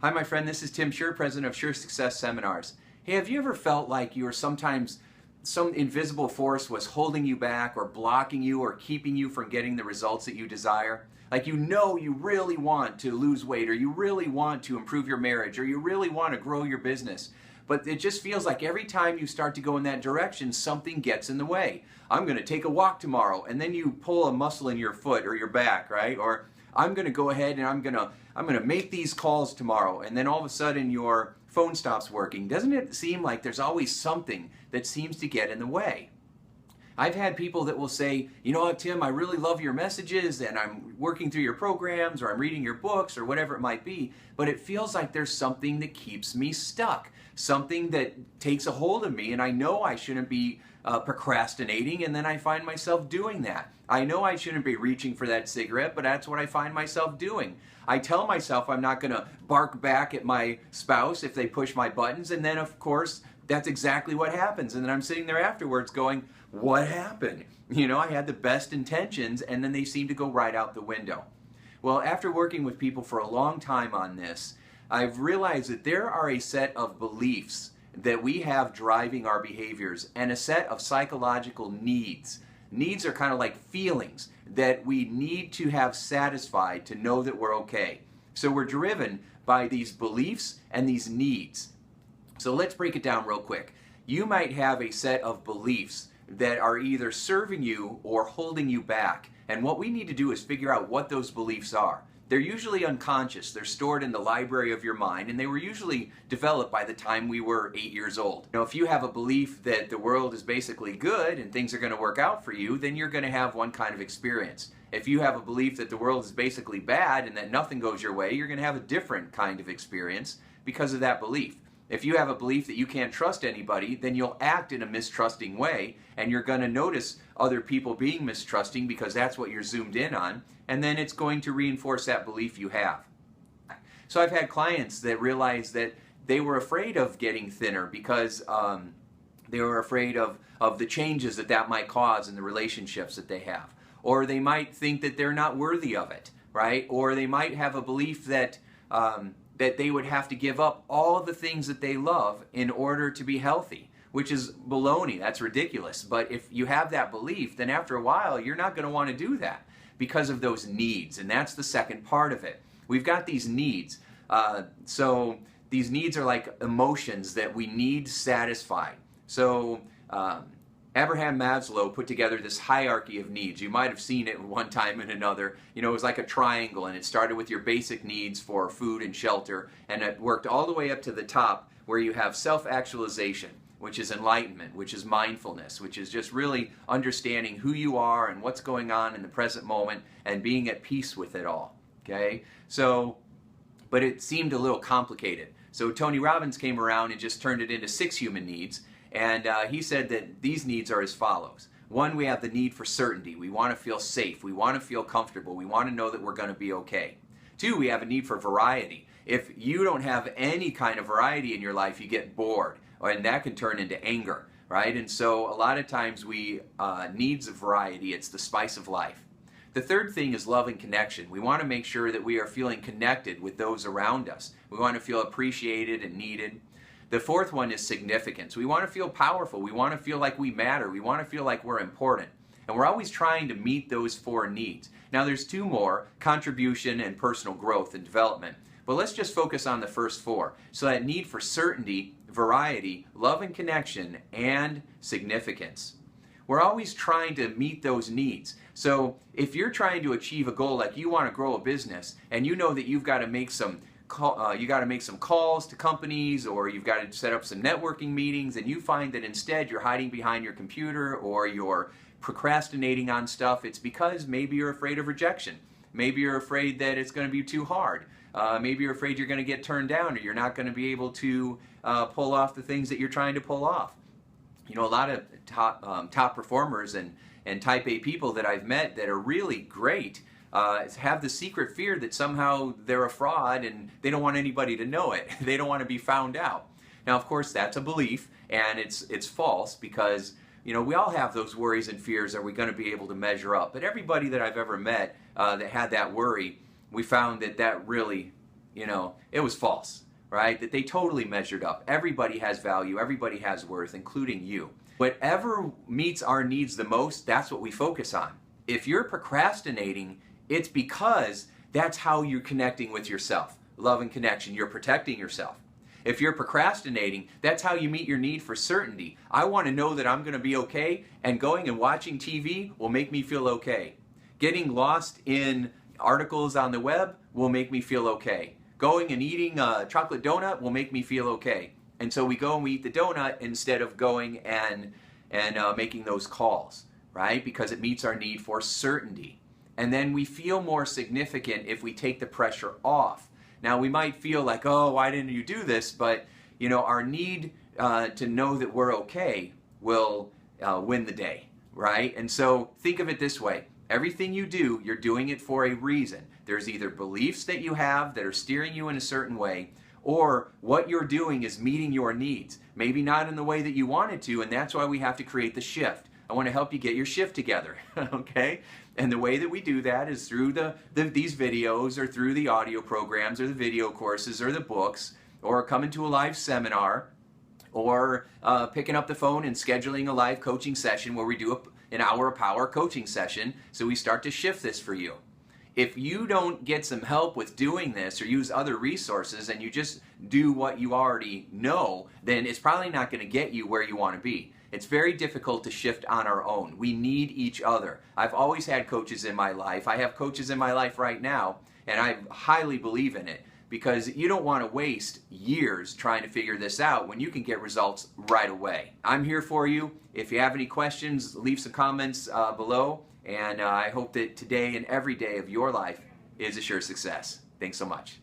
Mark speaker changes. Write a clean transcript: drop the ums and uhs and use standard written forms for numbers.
Speaker 1: Hi, my friend. This is Tim Shurr, President of Shurr Success Seminars. Hey, have you ever felt like you were sometimes some invisible force was holding you back or blocking you or keeping you from getting the results that you desire? Like you really want to lose weight, or you really want to improve your marriage, or you really want to grow your business. But it just feels like every time you start to go in that direction, something gets in the way. I'm going to take a walk tomorrow, and then you pull a muscle in your foot or your back, right? Or I'm going to go ahead and I'm going to make these calls tomorrow, and then all of a sudden your phone stops working. Doesn't it seem like there's always something that seems to get in the way? I've had people that will say, you know what, Tim, I really love your messages, and I'm working through your programs, or I'm reading your books, or whatever it might be, but it feels like there's something that keeps me stuck, something that takes a hold of me, and I know I shouldn't be procrastinating, and then I find myself doing that. I know I shouldn't be reaching for that cigarette, but that's what I find myself doing. I tell myself I'm not going to bark back at my spouse if they push my buttons, and then of course that's exactly what happens, and then I'm sitting there afterwards going, what happened? You know, I had the best intentions, and then they seem to go right out the window. Well, after working with people for a long time on this, I've realized that there are a set of beliefs that we have driving our behaviors, and a set of psychological needs. Needs are kind of like feelings that we need to have satisfied to know that we're okay. So we're driven by these beliefs and these needs. So let's break it down real quick. You might have a set of beliefs that are either serving you or holding you back. And what we need to do is figure out what those beliefs are. They're usually unconscious. They're stored in the library of your mind, and they were usually developed by the time we were 8 years old. Now, if you have a belief that the world is basically good and things are going to work out for you, then you're going to have one kind of experience. If you have a belief that the world is basically bad and that nothing goes your way, you're going to have a different kind of experience because of that belief. If you have a belief that you can't trust anybody, then you'll act in a mistrusting way, and you're going to notice other people being mistrusting because that's what you're zoomed in on, and then it's going to reinforce that belief you have. So I've had clients that realized that they were afraid of getting thinner because they were afraid of the changes that might cause in the relationships that they have. Or they might think that they're not worthy of it, right? Or they might have a belief that that they would have to give up all of the things that they love in order to be healthy, which is baloney. That's ridiculous. But if you have that belief, then after a while, you're not going to want to do that because of those needs. And that's the second part of it. We've got these needs. So these needs are like emotions that we need satisfied. So Abraham Maslow put together this hierarchy of needs. You might have seen it one time and another. You know, it was like a triangle, and it started with your basic needs for food and shelter, and it worked all the way up to the top where you have self-actualization, which is enlightenment, which is mindfulness, which is just really understanding who you are and what's going on in the present moment and being at peace with it all. Okay? So, but it seemed a little complicated. So Tony Robbins came around and just turned it into 6 human needs. And he said that these needs are as follows. 1, we have the need for certainty. We want to feel safe. We want to feel comfortable. We want to know that we're going to be okay. 2, we have a need for variety. If you don't have any kind of variety in your life, you get bored, and that can turn into anger, right? And so a lot of times we needs of variety. It's the spice of life. The third thing is love and connection. We want to make sure that we are feeling connected with those around us. We want to feel appreciated and needed. The fourth one is significance. We want to feel powerful. We want to feel like we matter. We want to feel like we're important. And we're always trying to meet those 4 needs. Now there's 2 more, contribution and personal growth and development. But let's just focus on the first 4. So that need for certainty, variety, love and connection, and significance. We're always trying to meet those needs. So if you're trying to achieve a goal, like you want to grow a business, and you know that you've got to make some calls to companies, or you've got to set up some networking meetings, and you find that instead you're hiding behind your computer or you're procrastinating on stuff, it's because maybe you're afraid of rejection. Maybe you're afraid that it's going to be too hard. Maybe you're afraid you're going to get turned down, or you're not going to be able to pull off the things that you're trying to pull off. You know, a lot of top performers and type A people that I've met that are really great have the secret fear that somehow they're a fraud and they don't want anybody to know it. They don't want to be found out. Now, of course, that's a belief, and it's false, because you know, we all have those worries and fears. Are we going to be able to measure up? But everybody that I've ever met that had that worry, we found that that really it was false, right? That they totally measured up. Everybody has value, everybody has worth, including you. Whatever meets our needs the most, that's what we focus on. If you're procrastinating, it's because that's how you're connecting with yourself. Love and connection, you're protecting yourself. If you're procrastinating, that's how you meet your need for certainty. I want to know that I'm going to be okay, and going and watching TV will make me feel okay. Getting lost in articles on the web will make me feel okay. Going and eating a chocolate donut will make me feel okay. And so we go and we eat the donut instead of going and making those calls, right? Because it meets our need for certainty. And then we feel more significant if we take the pressure off. Now we might feel like, oh, why didn't you do this? But our need to know that we're okay will win the day, right? And so think of it this way. Everything you do, you're doing it for a reason. There's either beliefs that you have that are steering you in a certain way, or what you're doing is meeting your needs. Maybe not in the way that you wanted to, and that's why we have to create the shift. I want to help you get your shift together, okay? And the way that we do that is through these videos, or through the audio programs, or the video courses, or the books, or coming to a live seminar, or picking up the phone and scheduling a live coaching session where we do an hour of power coaching session, so we start to shift this for you. If you don't get some help with doing this or use other resources and you just do what you already know, then it's probably not going to get you where you want to be. It's very difficult to shift on our own. We need each other. I've always had coaches in my life. I have coaches in my life right now, and I highly believe in it, because you don't want to waste years trying to figure this out when you can get results right away. I'm here for you. If you have any questions, leave some comments below, and I hope that today and every day of your life is a sure success. Thanks so much.